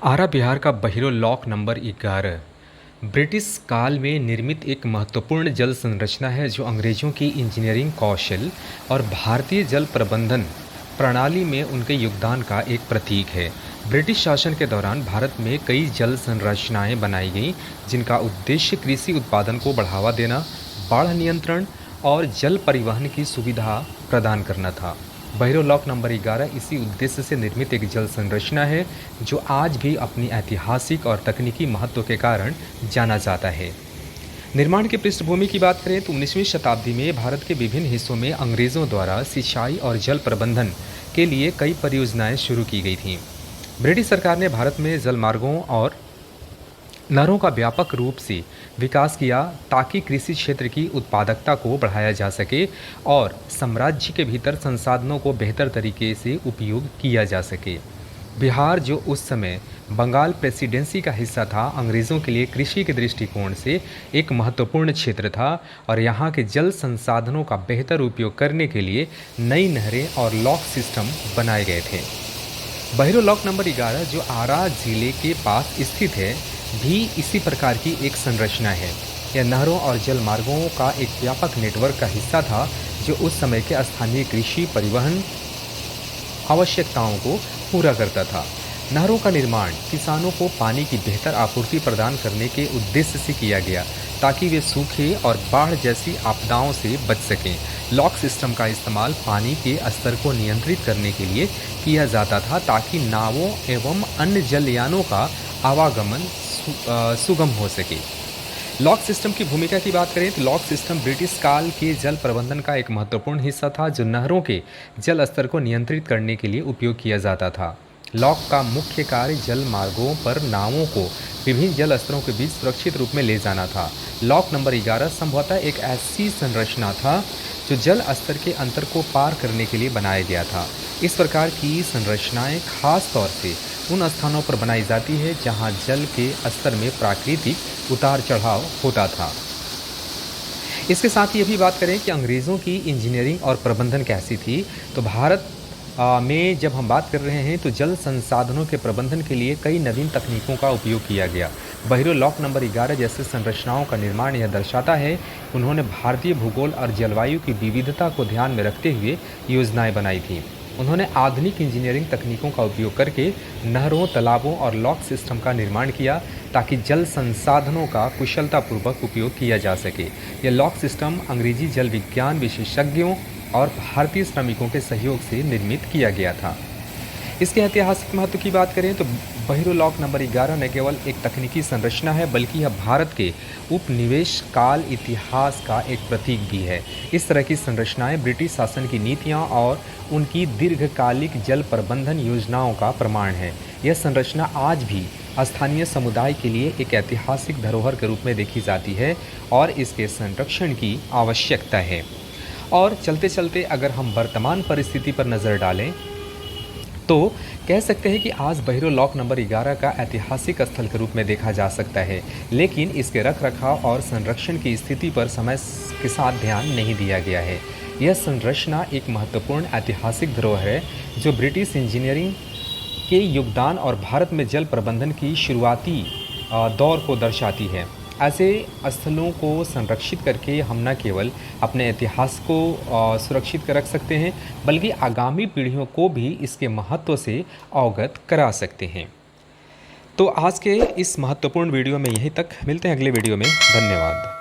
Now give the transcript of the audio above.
आरा बिहार का बहिरो lock number 11 British काल में निर्मित एक महत्वपूर्ण जल संरचना है जो अंग्रेजों की इंजीनियरिंग कौशल और भारतीय जल प्रबंधन प्रणाली में उनके योगदान का एक प्रतीक है। ब्रिटिश शासन के दौरान भारत में कई जल संरचनाएं बनाई गईं जिनका उद्देश्य कृषि उत्पादन को बढ़ावा देना, बाढ़ नियंत्रण और जल परिवहन की सुविधा प्रदान करना था। बहिरो लॉक नंबर 11 इसी उद्देश्य से निर्मित एक जल संरचना है जो आज भी अपनी ऐतिहासिक और तकनीकी महत्व के कारण जाना जाता है। निर्माण की पृष्ठभूमि की बात करें तो 19वीं शताब्दी में भारत के विभिन्न हिस्सों में अंग्रेज़ों द्वारा सिंचाई और जल प्रबंधन के लिए कई परियोजनाएं शुरू की गई थीं। ब्रिटिश सरकार ने भारत में जलमार्गों और नहरों का व्यापक रूप से विकास किया ताकि कृषि क्षेत्र की उत्पादकता को बढ़ाया जा सके और साम्राज्य के भीतर संसाधनों को बेहतर तरीके से उपयोग किया जा सके। बिहार, जो उस समय बंगाल प्रेसिडेंसी का हिस्सा था, अंग्रेज़ों के लिए कृषि के दृष्टिकोण से एक महत्वपूर्ण क्षेत्र था और यहाँ के जल संसाधनों का बेहतर उपयोग करने के लिए नई नहरें और लॉक सिस्टम बनाए गए थे। बहिरो लॉक नंबर 11 जो आरा जिले के पास स्थित है भी इसी प्रकार की एक संरचना है। यह नहरों और जल मार्गों का एक व्यापक नेटवर्क का हिस्सा था जो उस समय के स्थानीय कृषि परिवहन आवश्यकताओं को पूरा करता था। नहरों का निर्माण किसानों को पानी की बेहतर आपूर्ति प्रदान करने के उद्देश्य से किया गया ताकि वे सूखे और बाढ़ जैसी आपदाओं से बच सकें। लॉक सिस्टम का इस्तेमाल पानी के स्तर को नियंत्रित करने के लिए किया जाता था ताकि नावों एवं अन्य जलयानों का आवागमन सुगम हो सके। लॉक सिस्टम की भूमिका की बात करें तो लॉक सिस्टम ब्रिटिश काल के जल प्रबंधन का एक महत्वपूर्ण हिस्सा था जो नहरों के जल स्तर को नियंत्रित करने के लिए उपयोग किया जाता था। लॉक का मुख्य कार्य जल मार्गों पर नावों को विभिन्न जल स्तरों के बीच सुरक्षित रूप में ले जाना था। लॉक नंबर 11 संभवतः एक ऐसी संरचना था जो जल स्तर के अंतर को पार करने के लिए बनाया गया था। इस प्रकार की संरचनाएं खास तौर से उन स्थानों पर बनाई जाती है जहां जल के स्तर में प्राकृतिक उतार चढ़ाव होता था। इसके साथ ही ये भी बात करें कि अंग्रेज़ों की इंजीनियरिंग और प्रबंधन कैसी थी, तो भारत में जब हम बात कर रहे हैं तो जल संसाधनों के प्रबंधन के लिए कई नवीन तकनीकों का उपयोग किया गया। बहिरो लॉक नंबर 11 जैसे संरचनाओं का निर्माण यह दर्शाता है उन्होंने भारतीय भूगोल और जलवायु की विविधता को ध्यान में रखते हुए योजनाएं बनाई थीं। उन्होंने आधुनिक इंजीनियरिंग तकनीकों का उपयोग करके नहरों, तालाबों और लॉक सिस्टम का निर्माण किया ताकि जल संसाधनों का कुशलतापूर्वक उपयोग किया जा सके। यह लॉक सिस्टम अंग्रेजी जल विज्ञान विशेषज्ञों और भारतीय श्रमिकों के सहयोग से निर्मित किया गया था। इसके ऐतिहासिक महत्व की बात करें तो बहिरो लॉक नंबर 11 न केवल एक तकनीकी संरचना है बल्कि यह भारत के उपनिवेश काल इतिहास का एक प्रतीक भी है। इस तरह की संरचनाएं ब्रिटिश शासन की नीतियां और उनकी दीर्घकालिक जल प्रबंधन योजनाओं का प्रमाण है। यह संरचना आज भी स्थानीय समुदाय के लिए एक ऐतिहासिक धरोहर के रूप में देखी जाती है और इसके संरक्षण की आवश्यकता है। और चलते चलते अगर हम वर्तमान परिस्थिति पर नज़र डालें तो कह सकते हैं कि आज बहिरो लॉक नंबर 11 का ऐतिहासिक स्थल के रूप में देखा जा सकता है, लेकिन इसके रखरखाव और संरक्षण की स्थिति पर समय के साथ ध्यान नहीं दिया गया है। यह संरचना एक महत्वपूर्ण ऐतिहासिक धरोहर है जो ब्रिटिश इंजीनियरिंग के योगदान और भारत में जल प्रबंधन की शुरुआती दौर को दर्शाती है। ऐसे स्थलों को संरक्षित करके हम न केवल अपने इतिहास को सुरक्षित कर रख सकते हैं बल्कि आगामी पीढ़ियों को भी इसके महत्व से अवगत करा सकते हैं। तो आज के इस महत्वपूर्ण वीडियो में यहीं तक, मिलते हैं अगले वीडियो में। धन्यवाद।